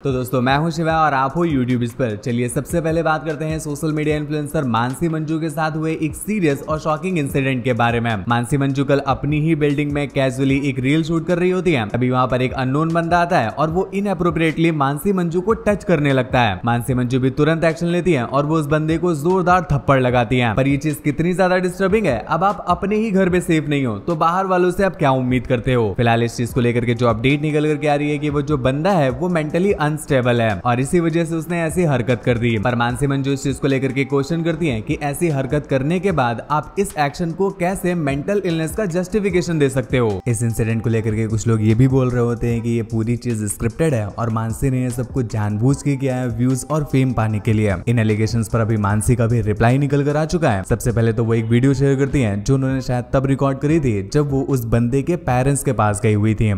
तो दोस्तों मैं हूं शिवा और आप हो यूट्यूब पर। चलिए सबसे पहले बात करते हैं social media influencer Mansi Manju के साथ हुए एक सीरियस और शॉकिंग इंसिडेंट के बारे में। मानसी मंजू कल अपनी ही बिल्डिंग में कैजुअली एक रील शूट कर रही होती है। अभी वहां पर एक अननोन बंदा आता है और वो इनअप्रोप्रिएटली मानसी मंजू को टच करने लगता है। मानसी मंजू भी तुरंत एक्शन लेती है और वो उस बंदे को जोरदार थप्पड़ लगाती है। पर ये चीज कितनी ज्यादा डिस्टर्बिंग है, अब आप अपने ही घर पे सेफ नहीं हो तो बाहर वालों से आप क्या उम्मीद करते हो। फिलहाल इस चीज को लेकर के जो अपडेट निकल करके आ रही है कि वो जो बंदा है वो मेंटली अनस्टेबल है और इसी वजह से उसने ऐसी हरकत कर दी। पर मानसी मंजू इस चीज को लेकर के क्वेश्चन करती हैं कि ऐसी हरकत करने के बाद आप इस एक्शन को कैसे मेंटल इलनेस का जस्टिफिकेशन दे सकते हो। इस इंसिडेंट को लेकर के कुछ लोग ये भी बोल रहे होते हैं कि ये पूरी चीज स्क्रिप्टेड है और मानसी ने ये सब कुछ जानबूझ के किया है व्यूज और फेम पाने के लिए। इन एलिगेशंस पर अभी मानसी का भी रिप्लाई निकल कर आ चुका है। सबसे पहले तो वो एक वीडियो शेयर करती है जो उन्होंने शायद तब रिकॉर्ड करी थी जब वो उस बंदे के पेरेंट्स के पास गई हुई थी।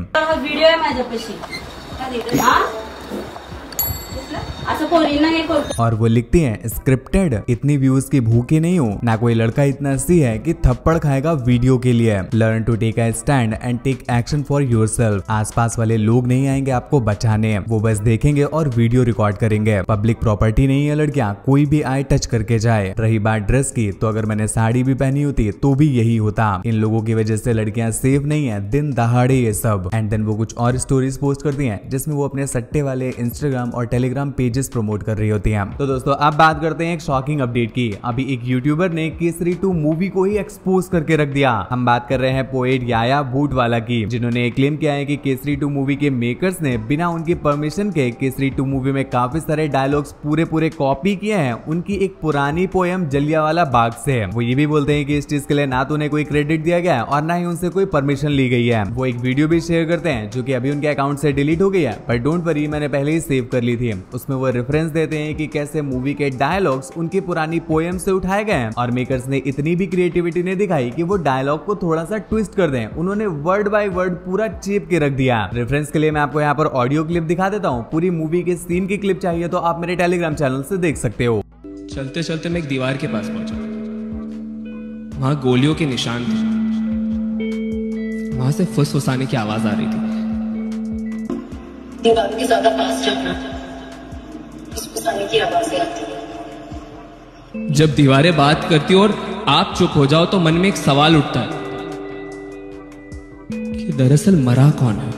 और वो लिखती हैं स्क्रिप्टेड, इतनी व्यूज की भूखी नहीं हूँ, ना कोई लड़का इतना सी है कि थप्पड़ खाएगा वीडियो के लिए। Learn to take a stand and take action for yourself. आसपास वाले लोग नहीं आएंगे आपको बचाने, वो बस देखेंगे और वीडियो रिकॉर्ड करेंगे। पब्लिक प्रॉपर्टी नहीं है लड़कियां, कोई भी आए टच करके जाए। रही बात ड्रेस की, तो अगर मैंने साड़ी भी पहनी होती तो भी यही होता। इन लोगों की वजह से लड़कियां सेफ नहीं है, दिन दहाड़े ये सब। एंड देन वो कुछ और स्टोरीज पोस्ट करती हैं जिसमें वो अपने सट्टे वाले इंस्टाग्राम और टेलीग्राम पेजेस प्रमोट कर रही होती हैं। तो दोस्तों अब बात करते हैं एक शॉकिंग अपडेट की। अभी एक यूट्यूबर ने केसरी 2 मूवी को ही एक्सपोज करके रख दिया। हम बात कर रहे हैं पोएट याया भूटवाला की, जिन्होंने क्लेम किया है कि केसरी 2 मूवी के मेकर्स ने बिना उनकी परमिशन के केसरी 2 मूवी में काफी सारे डायलॉग्स पूरे कॉपी किए हैं उनकी एक पुरानी पोएम जलियांवाला बाग से। वो ये भी बोलते हैं कि इस चीज के लिए ना तो उन्हें कोई क्रेडिट दिया गया है और ना ही उनसे कोई परमिशन ली गई है। वो एक वीडियो भी शेयर करते हैं जो कि अभी उनके अकाउंट से डिलीट हो गई है, पर डोंट वरी मैंने पहले ही सेव कर ली थी। उसमें वो रेफरेंस देते हैं कि कैसे मूवी के डायलॉग्स उनकी पुरानी पोएम से उठाए गए हैं और मेकर्स ने इतनी भी क्रिएटिविटी ने दिखाई कि वो डायलॉग को थोड़ा सा ट्विस्ट कर दें। उन्होंने वर्ड बाय वर्ड पूरा चेप के रख दिया। रेफरेंस के लिए मैं आपको यहाँ पर ऑडियो क्लिप दिखा देता हूँ। पूरी मूवी के सीन की क्लिप चाहिए तो आप मेरे टेलीग्राम चैनल से देख सकते हो। चलते चलते मैं एक दीवार के पास पहुंचा। वहां गोलियों के निशान थे। वहां से फुसफुसाने की आवाज आ रही थी। दीवार के ज्यादा पास जाना की आवाजें आती है। जब दीवारें बात करती और आप चुप हो जाओ तो मन में एक सवाल उठता है कि दरअसल मरा कौन है।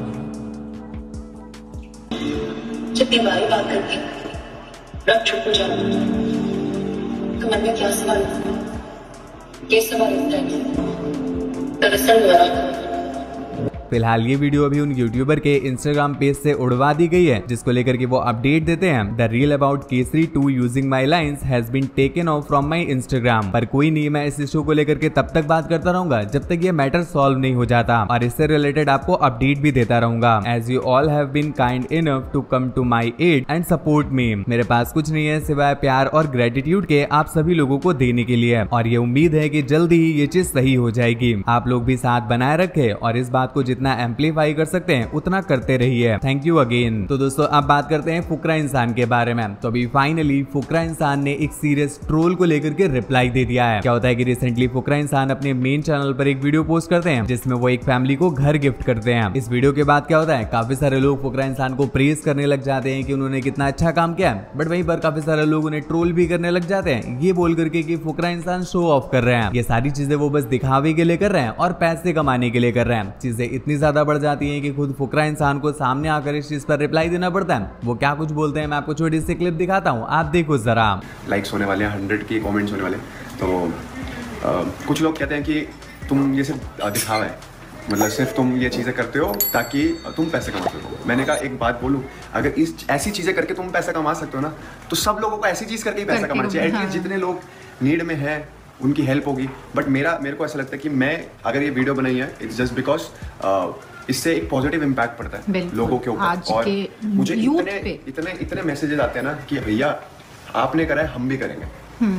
जब दीवारें बात करती और आप चुप हो जाओ तो मन में क्या सवाल उठता है? ये सवाल उठता है दरअसल मरा कौन है। फिलहाल ये वीडियो अभी उन यूट्यूबर के इंस्टाग्राम पेज से उड़वा दी गई है, जिसको लेकर के वो अपडेट देते हैं the reel about Kesari 2 using my lines has been taken off from my Instagram. पर कोई नहीं, मैं इस इशू को लेकर के तब तक बात करता रहूंगा जब तक ये मैटर सॉल्व नहीं हो जाता और इससे रिलेटेड आपको अपडेट भी देता रहूंगा। As you all have been kind enough to come to my ad and support me. मेरे पास कुछ नहीं है सिवाय प्यार और ग्रेटिट्यूड के आप सभी लोगों को देने के लिए, और ये उम्मीद है कि जल्दी ही ये चीज सही हो जाएगी। आप लोग भी साथ बनाए रखे और इस बात को जितना एम्पलीफाई कर सकते हैं उतना करते रहिए। Thank you again. तो दोस्तों अब बात करते हैं फुकरा इंसान के बारे में। तो अभी फाइनली फुकरा इंसान ने एक सीरियस ट्रोल को लेकर के रिप्लाई दे दिया है। क्या होता है कि रिसेंटली फुकरा इंसान अपने मेन चैनल पर एक वीडियो पोस्ट करते हैं जिसमें वो एक फैमिली को घर गिफ्ट करते हैं। इस वीडियो के बाद क्या होता है, काफी सारे लोग फुकरा इंसान को प्रेज करने लग जाते हैं कि उन्होंने कितना अच्छा काम किया, बट वहीं पर काफी सारे लोग उन्हें ट्रोल भी करने लग जाते हैं ये बोल करके कि फुकरा इंसान शो ऑफ कर रहे हैं। ये सारी चीजें वो बस दिखावे के लिए कर रहे हैं और पैसे कमाने के लिए कर रहे हैं। चीजें इतनी ज्यादा बढ़ जाती है कि खुद फुकरा इंसान को सामने आकर इस चीज पर रिप्लाई देना पड़ता है। वो क्या कुछ बोलते हैं मैं आपको छोटी सी क्लिप दिखाता हूँ, आप देखो जरा। लाइक्स होने वाले हैं, 100 के कमेंट्स होने वाले। तो कुछ लोग कहते हैं कि तुम ये सिर्फ दिखावा है, मतलब सिर्फ तुम ये चीज़ें करते हो ताकि तुम पैसे कमा सको। मैंने कहा एक बात बोलूँ, अगर इस ऐसी चीज़ें करके तुम पैसा कमा सकते हो ना तो सब लोगों को ऐसी चीज़ करके ही पैसा कमाना चाहिए। एटलीस्ट जितने लोग नीड में हैं उनकी हेल्प होगी। बट मेरे को ऐसा लगता है कि मैं अगर ये वीडियो बनाई है इट्स जस्ट बिकॉज इससे एक पॉजिटिव इम्पैक्ट पड़ता है लोगों के ऊपर। और मुझे इतने मैसेजेस आते हैं ना कि भैया आपने करा है हम भी करेंगे।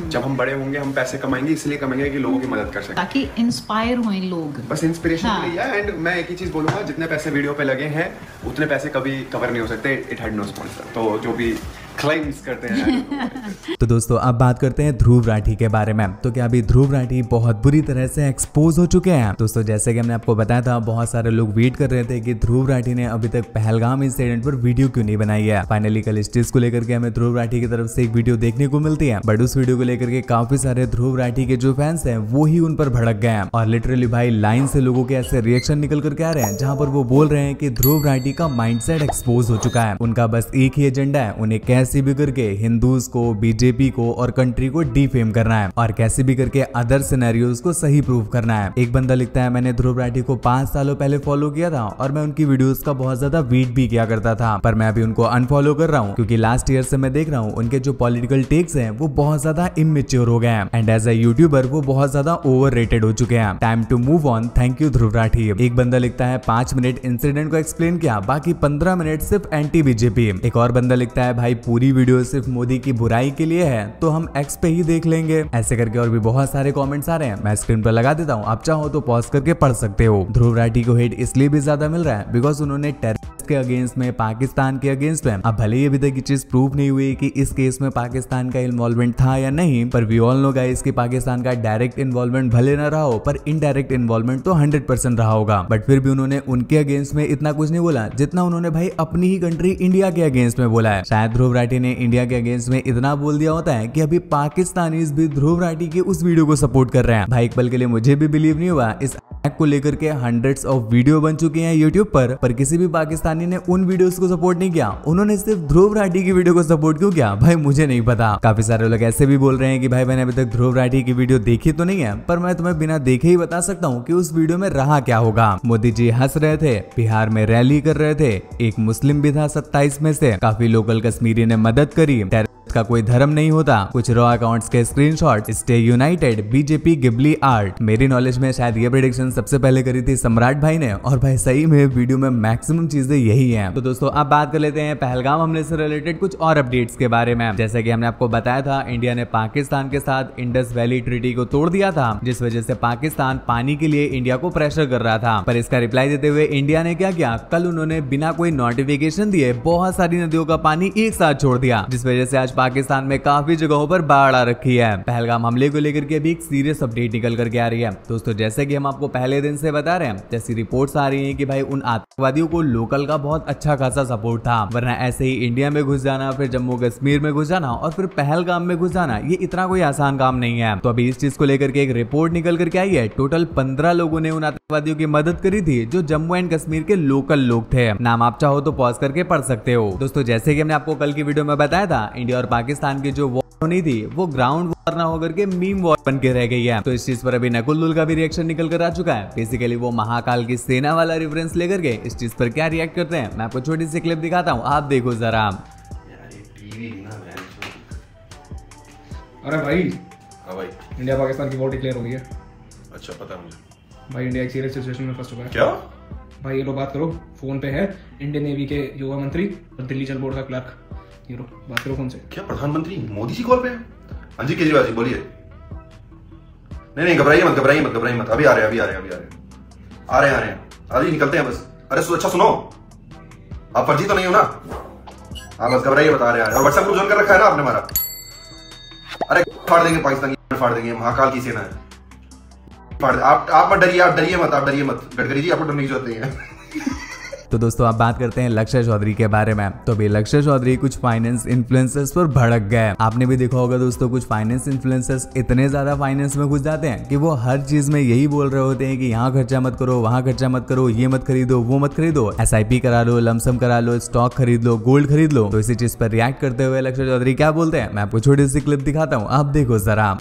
जब हम बड़े होंगे हम पैसे कमाएंगे, इसलिए कमाएंगे कि लोगों की मदद कर सकें, ताकि इंस्पायर हों लोग। बस इंस्पिरेशन के लिए। एंड मैं एक ही चीज बोलूंगा, जितने पैसे वीडियो पे लगे हैं उतने पैसे कभी कवर नहीं हो सकते। It had no sponsor. तो जो भी क्लाइम्स करते हैं। तो दोस्तों अब बात करते हैं ध्रुव राठी के बारे में। तो क्या अभी ध्रुव राठी बहुत बुरी तरह से एक्सपोज हो चुके हैं। दोस्तों जैसे कि हमने आपको बताया था, बहुत सारे लोग वेट कर रहे थे कि ध्रुव राठी ने अभी तक पहलगाम इंसिडेंट पर वीडियो क्यों नहीं बनाई है। फाइनली कल इस चीज को लेकर के हमें ध्रुव राठी की तरफ से एक वीडियो देखने को मिलती है, बट उस वीडियो को लेकर के काफी सारे ध्रुव राठी के जो फैंस हैं वो ही उन पर भड़क गए हैं और लिटरली भाई लाइन से लोगों के ऐसे रिएक्शन निकल करके आ रहे हैं जहां पर वो बोल रहे हैं कि ध्रुव राठी का माइंडसेट एक्सपोज हो चुका है। उनका बस एक ही एजेंडा है, उन्हें कैसे भी करके हिंदूज को, बीजेपी को और कंट्री को डिफेम करना है और कैसे भी करके अदर सिनेरियोज को सही प्रूव करना है। एक बंदा लिखता है, मैंने ध्रुव राठी को 5 सालों पहले फॉलो किया था और मैं उनकी वीडियोस का बहुत ज्यादा वेट भी किया करता था, पर मैं अभी उनको अनफॉलो कर रहा हूँ क्योंकि लास्ट ईयर से मैं देख रहा हूँ उनके जो पॉलिटिकल टेक्स हैं वो बहुत ज्यादा इमेच्योर हो गए हैं एंड एज अ यूट्यूबर वो बहुत ज्यादा ओवररेटेड हो चुके हैं। Time to move on, thank you Dhruv Rathee. एक बंदा लिखता है 5 मिनट इंसिडेंट को एक्सप्लेन किया, बाकी 15 मिनट सिर्फ एंटी बीजेपी। एक और बंदा लिखता है, भाई पूरी वीडियो सिर्फ मोदी की बुराई के लिए है तो हम एक्स पे ही देख लेंगे। ऐसे करके और भी बहुत सारे कमेंट्स आ रहे हैं, मैं स्क्रीन पर लगा देता हूँ, आप चाहो तो पॉज करके पढ़ सकते हो। ध्रुव राठी को हेट इसलिए भी ज्यादा मिल रहा है बिकॉज उन्होंने टेररिस्ट के अगेंस्ट में, पाकिस्तान के अगेंस्ट में, अब भले ही अभी तक ये चीज प्रूव नहीं हुई कि इस केस में पाकिस्तान का इन्वॉल्वमेंट था या नहीं, पर वी ऑल नो गाइस कि पाकिस्तान का डायरेक्ट इन्वॉल्वमेंट भले ना रहा हो पर इनडायरेक्ट इन्वॉल्वमेंट तो 100% रहा होगा। बट फिर भी उन्होंने उनके अगेंस्ट में इतना कुछ नहीं बोला जितना उन्होंने भाई अपनी ही कंट्री इंडिया के अगेंस्ट में बोला है। शायद ध्रुव राठी ने इंडिया के अगेंस्ट में इतना बोल दिया होता है कि अभी पाकिस्तानीज भी ध्रुव राठी के उस वीडियो को सपोर्ट कर रहे हैं। भाई एक पल के लिए मुझे भी बिलीव नहीं हुआ, इस को लेकर के हंड्रेड्स ऑफ वीडियो बन चुके हैं यूट्यूब पर किसी भी पाकिस्तानी ने उन वीडियोस को सपोर्ट नहीं किया। उन्होंने सिर्फ ध्रुव राठी की वीडियो को सपोर्ट क्यों किया भाई मुझे नहीं पता। काफी सारे लोग ऐसे भी बोल रहे हैं कि भाई मैंने अभी तक ध्रुव राठी की वीडियो देखी तो नहीं है, पर मैं तुम्हें बिना देखे ही बता सकता हूँ कि उस वीडियो में रहा क्या होगा। मोदी जी हंस रहे थे, बिहार में रैली कर रहे थे, एक मुस्लिम भी था 27 में से, काफी लोकल कश्मीरी ने मदद करी, का कोई धर्म नहीं होता, कुछ रॉ अकाउंट्स के screenshot, stay United, BJP Ghibli art. मेरी नॉलेज में शायद ये प्रेडिक्शन सबसे पहले करी थी सम्राट भाई ने और भाई सही में वीडियो में मैक्सिमम चीजें यही हैं। तो दोस्तों अब बात कर लेते हैं पहलगाम हमले से रिलेटेड कुछ और अपडेट्स के बारे में। जैसे कि हमने आपको बताया था, इंडिया ने पाकिस्तान के साथ इंडस वैली ट्रीटी को तोड़ दिया था, जिस वजह से पाकिस्तान पानी के लिए इंडिया को प्रेशर कर रहा था। पर इसका रिप्लाई देते हुए इंडिया ने क्या किया, कल उन्होंने बिना कोई नोटिफिकेशन दिए बहुत सारी नदियों का पानी एक साथ छोड़ दिया, जिस वजह से आज पाकिस्तान में काफी जगहों पर बाढ़ आ रखी है। पहलगाम हमले को लेकर के भी एक सीरियस अपडेट निकल करके आ रही है। दोस्तों जैसे कि हम आपको पहले दिन से बता रहे हैं, जैसी रिपोर्ट्स आ रही हैं कि भाई उन आतंकवादियों को लोकल का बहुत अच्छा खासा सपोर्ट था, वरना ऐसे ही इंडिया में घुस जाना, फिर जम्मू कश्मीर में घुस जाना और फिर पहलगाम में घुस जाना, ये इतना कोई आसान काम नहीं है। तो अभी इस चीज को लेकर के एक रिपोर्ट निकल करके आई है। टोटल 15 लोगों ने उन आतंकवादियों की मदद करी थी जो जम्मू एंड कश्मीर के लोकल लोग थे। नाम आप चाहो तो पॉज करके पढ़ सकते हो। दोस्तों जैसे कि हमने आपको कल की वीडियो में बताया था, इंडिया और पाकिस्तान की जो नहीं थी वो ग्राउंड वॉर ना होकर के मीम वॉर बन के रह गई है। तो इस चीज पर अभी नकुल दुल का भी रिएक्शन निकल कर आ चुका है। बेसिकली वो महाकाल की सेना वाला रेफरेंस लेकर के इस चीज पर क्या रिएक्ट करते हैं, मैं आपको छोटी सी क्लिप दिखाता हूँ, आप देखो जरा। अरे भाई, हाँ भाई, इंडिया पाकिस्तान की वॉर डिक्लेयर हो गई है। अच्छा पता है मुझे। भाई इंडिया एक सीरियस सिचुएशन में फंस चुका है। क्या भाई ये लो बात करो, फोन पे है इंडियन नेवी के युवा मंत्री और दिल्ली जल बोर्ड का क्लर्क। ये लो बात करो फोन से। क्या प्रधानमंत्री मोदी जी कॉल पे है? हाँ जी केजरीवाल जी बोलिए। नहीं घबराइए मत, घबराइए मत, घबराइए मत, अभी आ रहे हैं अभी निकलते हैं बस। अरे अच्छा सुनो, आप फर्जी तो नहीं हो ना? हाँ बस घबराइए बता रहे हैं। और व्हाट्सएप ग्रुप ज्वाइन कर रखा है ना आपने हमारा? अरे फाड़ देंगे पाकिस्तान की, फाड़ देंगे, महाकाल की सेना है। आप मत डरिए, आप डरिए मत गडकरी जी, आपको डरने की जरूरत नहीं है। तो दोस्तों आप बात करते हैं लक्ष्य चौधरी के बारे में। तो अभी लक्ष्य चौधरी कुछ फाइनेंस इन्फ्लुएंसर्स पर भड़क गए। आपने भी देखा होगा दोस्तों, कुछ फाइनेंस इन्फ्लुएंसर्स इतने ज्यादा फाइनेंस में घुस जाते हैं कि वो हर चीज में यही बोल रहे होते हैं कि यहाँ खर्चा मत करो, वहाँ खर्चा मत करो, ये मत खरीदो, वो मत खरीदो, SIP करा लो, लमसम करा लो, स्टॉक खरीद लो, गोल्ड खरीद लो। तो इसी चीज पर रिएक्ट करते हुए लक्ष्य चौधरी क्या बोलते हैं, मैं आपको छोटी सी क्लिप दिखाता हूँ, आप देखो जरा।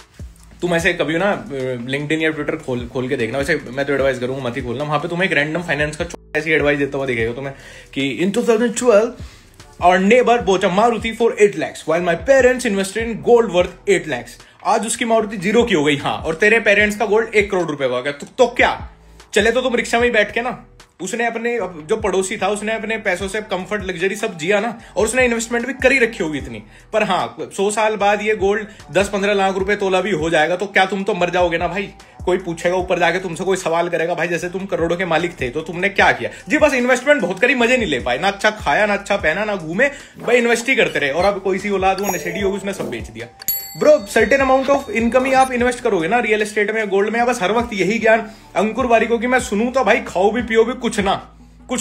तुम ऐसे कभी ना लिंक्डइन या ट्विटर खोल के देखना। वैसे मैं तो एडवाइस करूंगा मत ही खोलना। वहां पे तुम्हें एक रैंडम फाइनेंस का ऐसी एडवाइस देता हुआ दिखेगा तुम्हें कि इन 2012 our neighbor bought a Maruti for 8 lakhs while my parents invested in gold worth 8 lakhs। आज उसकी मारुति 0 की हो गई। हाँ, और तेरे पेरेंट्स का गोल्ड 1 करोड़ रुपए का हो गया। तो क्या चले तो तुम रिक्शा में ही बैठ के ना। उसने अपने जो पड़ोसी था उसने अपने पैसों से कंफर्ट लग्जरी सब जिया ना, और उसने इन्वेस्टमेंट भी करी रखी होगी इतनी। पर हाँ, 100 साल बाद ये गोल्ड 10-15 लाख रुपए तोला भी हो जाएगा तो क्या तुम तो मर जाओगे ना भाई। कोई पूछेगा ऊपर जाके तुमसे, कोई सवाल करेगा भाई जैसे तुम करोड़ों के मालिक थे तो तुमने क्या किया जी? बस इन्वेस्टमेंट बहुत करी, मजे नहीं ले पाए, ना अच्छा खाया, ना अच्छा पहना, ना घूमे, भाई इन्वेस्ट ही करते रहे। और अब कोई सी औलाद वो नशेड़ी होगी, उसने सब बेच दिया। Bro certain amount of income ही आप इन्वेस्ट करोगे ना रियल एस्टेट में, गोल्ड में। बस हर वक्त यही ज्ञान अंकुर वारिको की मैं सुनूं तो भाई खाओ भी पियो भी, कुछ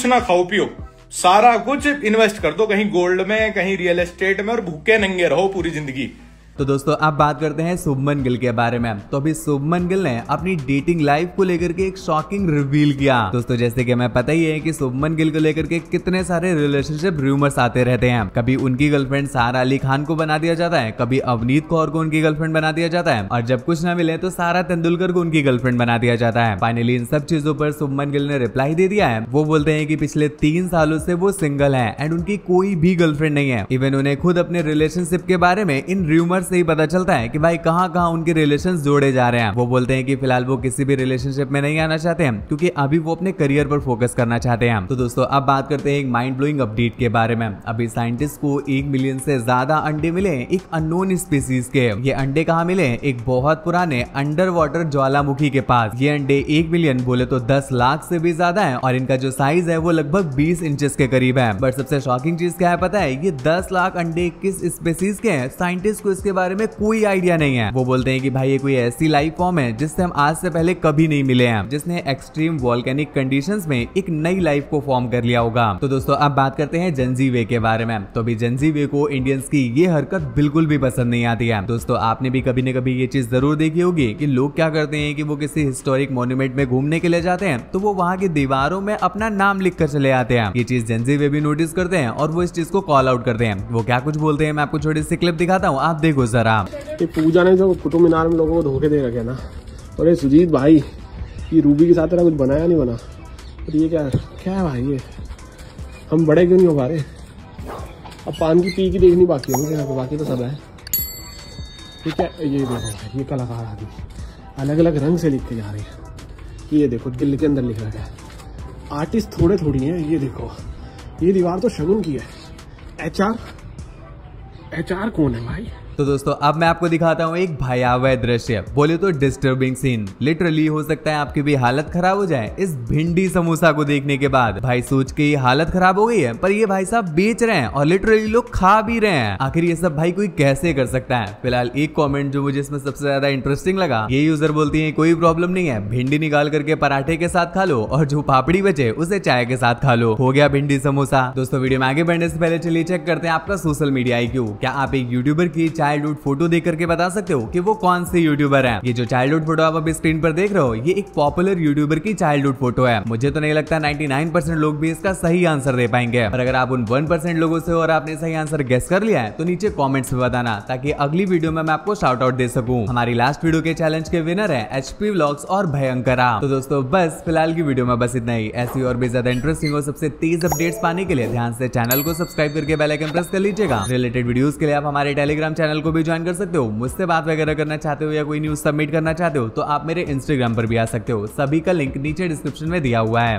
ना खाओ पियो, सारा कुछ इन्वेस्ट कर दो कहीं गोल्ड में, कहीं रियल एस्टेट में, और भूखे नंगे रहो पूरी जिंदगी। तो दोस्तों अब बात करते हैं शुभमन गिल के बारे में। तो अभी शुभमन गिल ने अपनी डेटिंग लाइफ को लेकर के एक शॉकिंग रिवील किया। दोस्तों जैसे कि हमें पता ही है कि शुभमन गिल को लेकर के कितने सारे रिलेशनशिप रूमर्स आते रहते हैं। कभी उनकी गर्लफ्रेंड सारा अली खान को बना दिया जाता है, कभी अवनीत कौर को उनकी गर्लफ्रेंड बना दिया जाता है, और जब कुछ ना मिले तो सारा तेंदुलकर को उनकी गर्लफ्रेंड बना दिया जाता है। फाइनली इन सब चीजों पर शुभमन गिल ने रिप्लाई दे दिया है। वो बोलते हैं कि पिछले 3 सालों से वो सिंगल है एंड उनकी कोई भी गर्लफ्रेंड नहीं है। इवन उन्हें खुद अपने रिलेशनशिप के बारे में इन रूमर से ही पता चलता है कि भाई कहां उनके रिलेशंस जोड़े जा रहे हैं। वो बोलते हैं कि फिलहाल वो किसी भी रिलेशनशिप में नहीं आना चाहते हैं क्योंकि अभी वो अपने करियर पर फोकस करना चाहते हैं। तो दोस्तों अब बात करते हैं एक माइंड ब्लोइंग अपडेट के बारे में। अभी साइंटिस्ट को 1 मिलियन से ज्यादा अंडे मिले एक अननोन स्पीसीज के। ये अंडे कहाँ मिले? एक बहुत पुराने अंडर वाटर ज्वालामुखी के पास। ये अंडे 1 मिलियन बोले तो 10 लाख से भी ज्यादा है और इनका जो साइज है वो लगभग 20 इंचेस के करीब है। बट सबसे शॉकिंग चीज क्या है पता है? ये 10 लाख अंडे किस स्पीसीज के हैं, साइंटिस्ट को इसके बारे में कोई आइडिया नहीं है। वो बोलते हैं कि भाई ये कोई ऐसी लाइफ फॉर्म है जिससे हम आज से पहले कभी नहीं मिले हैं, जिसने एक्सट्रीम वोल्केनिक कंडीशंस में एक नई लाइफ को फॉर्म कर लिया होगा। तो दोस्तों अब बात करते हैं जेनजी वे के बारे में। तो अभी जेनजी वे को इंडियंस की ये हरकत बिल्कुल भी पसंद नहीं आती है। दोस्तों आपने भी कभी न कभी ये चीज जरूर देखी होगी कि लोग क्या करते हैं कि वो किसी हिस्टोरिक मॉन्यूमेंट में घूमने के लिए जाते हैं तो वो वहाँ की दीवारों में अपना नाम लिख कर चले आते हैं। ये चीज जेनजी वे भी नोटिस करते हैं और वो इस चीज को कॉल आउट करते हैं। वो क्या कुछ बोलते हैं मैं आपको छोटी सी क्लिप दिखाता हूँ, आप देखो जरा। पूजा ने जो कुतुब मीनार में लोगों को धोखे दे रखे ना, अरे सुजीत भाई ये रूबी के साथ तेरा कुछ बनाया नहीं बना, और ये क्या है भाई, ये हम बड़े क्यों नहीं हो पा रहे? अब पान की पी की देखनी बाकी है, बाकी तो सब है। ठीक है ये देखो, ये कलाकार आदमी अलग अलग रंग से लिख के जा रहे हैं। ये देखो दिल के अंदर लिख रखा है, आर्टिस्ट थोड़े थोड़ी हैं। ये देखो ये दीवार तो शगुन की है। एचआर कौन है भाई? तो दोस्तों अब मैं आपको दिखाता हूँ एक भयावह दृश्य, बोले तो डिस्टर्बिंग सीन। लिटरली हो सकता है आपकी भी हालत खराब हो जाए इस भिंडी समोसा को देखने के बाद। भाई सोच के ही हालत खराब हो गई है, पर ये भाई साहब बेच रहे हैं और लिटरली लोग खा भी रहे हैं। आखिर ये सब भाई कोई कैसे कर सकता है? फिलहाल एक कमेंट जो मुझे इसमें सबसे ज्यादा इंटरेस्टिंग लगा, ये यूजर बोलती है कोई प्रॉब्लम नहीं है, भिंडी निकाल करके पराठे के साथ खा लो और जो पापड़ी बचे उसे चाय के साथ खा लो, हो गया भिंडी समोसा। दोस्तों वीडियो में आगे बढ़ने से पहले चलिए चेक करते हैं आपका सोशल मीडिया IQ। क्या आप एक यूट्यूबर की चाइल्डहुड फोटो देख करके बता सकते हो कि वो कौन से यूट्यूबर है? ये जो चाइल्डहुड फोटो आप अभी स्क्रीन पर देख रहे हो ये एक पॉपुलर यूट्यूबर की चाइल्डहुड फोटो है। मुझे तो नहीं लगता 99% लोग भी इसका सही आंसर दे पाएंगे, पर अगर आप उन 1% लोगों से और आपने सही आंसर गेस कर लिया है तो नीचे कमेंट्स में बताना, ताकि अगली वीडियो में मैं आपको शाउट आउट दे सकूं। हमारी लास्ट वीडियो के चैलेंज के विनर है HP व्लॉग्स और भयंकरा। तो दोस्तों बस फिलहाल की वीडियो में बस इतना ही। ऐसी और भी ज्यादा इंटरेस्टिंग और सबसे तेज अपडेट्स पाने के लिए ध्यान से चैनल को सब्सक्राइब करके बेल आइकन प्रेस कर लीजिएगा। रिलेटेड वीडियोस के लिए आप हमारे टेलीग्राम चैनल को भी ज्वाइन कर सकते हो। मुझसे बात वगैरह करना चाहते हो या कोई न्यूज सबमिट करना चाहते हो तो आप मेरे इंस्टाग्राम पर भी आ सकते हो। सभी का लिंक नीचे डिस्क्रिप्शन में दिया हुआ है।